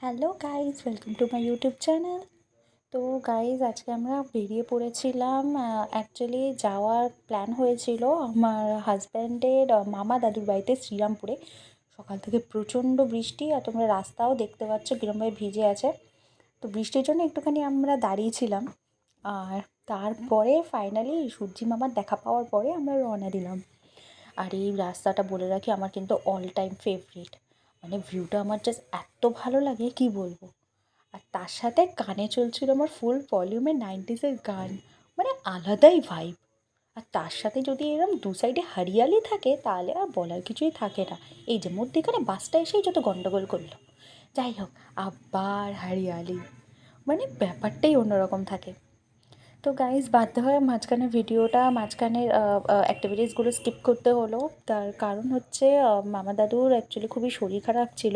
Hello guys, welcome to my YouTube channel. তো guys, আজকে আমরা বেরিয়ে পড়েছিলাম। অ্যাকচুয়ালি যাওয়ার প্ল্যান হয়েছিল আমার হাজব্যান্ডের মামা দাদুর বাড়িতে শ্রীরামপুরে। সকাল থেকে প্রচণ্ড বৃষ্টি, আর তোমরা রাস্তাও দেখতে পাচ্ছ কীরমভাবে ভিজে আছে। তো বৃষ্টির জন্য একটুখানি আমরা দাঁড়িয়েছিলাম, আর তারপরে ফাইনালি সূর্যি মামার দেখা পাওয়ার পরে আমরা রওনা দিলাম। আর এই রাস্তাটা বলে রাখি, আমার কিন্তু অল টাইম ফেভারিট। মানে ভিউটা আমার জাস্ট এত ভালো লাগে কি বলবো। আর তার সাথে কানে চলছিল আমার ফুল ভলিউমে 90s গান, মানে আলাদাই ভাইব। আর তার সাথে যদি এরকম দু সাইডে হরিয়ালি থাকে তাহলে আর বলার কিছুই থাকে না। এই যে মধ্যেখানে বাসটা এসেই যত গন্ডগোল করলো, যাই হোক, আবার হরিয়ালি, মানে ব্যাপারটাই অন্যরকম থাকে। তো গাইজ, বাধ্য হয়ে মাঝখানের অ্যাক্টিভিটিসগুলো স্কিপ করতে হলো। তার কারণ হচ্ছে মামা দাদুর অ্যাকচুয়ালি খুবই শরীর খারাপ ছিল,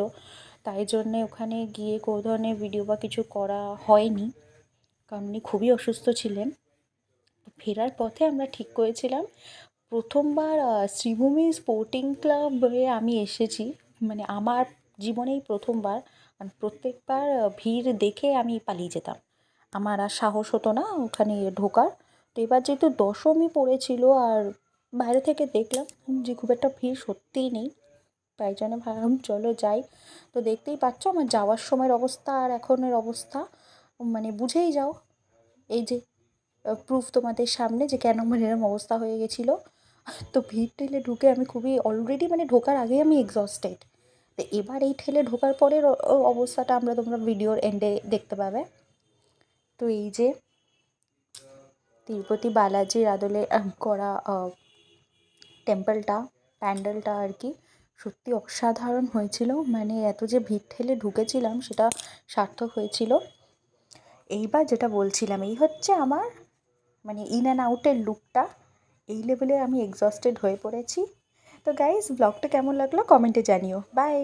তাই জন্যে ওখানে গিয়ে কোনো ধরনের ভিডিও বা কিছু করা হয়নি, কারণ উনি খুবই অসুস্থ ছিলেন। ফেরার পথে আমরা ঠিক করেছিলাম প্রথমবার শ্রীভূমি স্পোর্টিং ক্লাবে আমি এসেছি, মানে আমার জীবনেই প্রথমবার। মানে প্রত্যেকবার ভিড় দেখে আমি পালিয়ে যেতাম, আমার আর সাহস হতো না ওখানে ঢোকার। তো এবার যেহেতু দশমী পড়েছিল আর বাইরে থেকে দেখলাম যে খুব একটা ভিড় সত্যিই নেই, তাই জন্য ভাবলাম চলো যাই। তো দেখতেই পাচ্ছ আমার যাওয়ার সময়ের অবস্থা আর এখনের অবস্থা, মানে বুঝেই যাও। এই যে প্রুফ তোমাদের সামনে যে কেন আমার এরম অবস্থা হয়ে গেছিলো। তো ভিড় ঠেলে ঢুকে আমি খুবই অলরেডি, মানে ঢোকার আগেই আমি এক্সস্টেড। তো এবার এই ঠেলে ঢোকার পরের অবস্থাটা তোমরা ভিডিওর এন্ডে দেখতে পাবে। তো এই যে তিরুপতি বালাজির আদলে করা টেম্পলটা, প্যান্ডেলটা আর কি, সত্যি অসাধারণ হয়েছিল। মানে এত যে ভিড় ঠেলে ঢুকেছিলাম সেটা সার্থক হয়েছিল। এইবার যেটা বলছিলাম, এই হচ্ছে আমার মানে ইন অ্যান্ড আউটের লুকটা। এই লেভেলে আমি এক্সস্টেড হয়ে পড়েছি। তো গাইজ, ব্লগটা কেমন লাগলো কমেন্টে জানিও। বাই।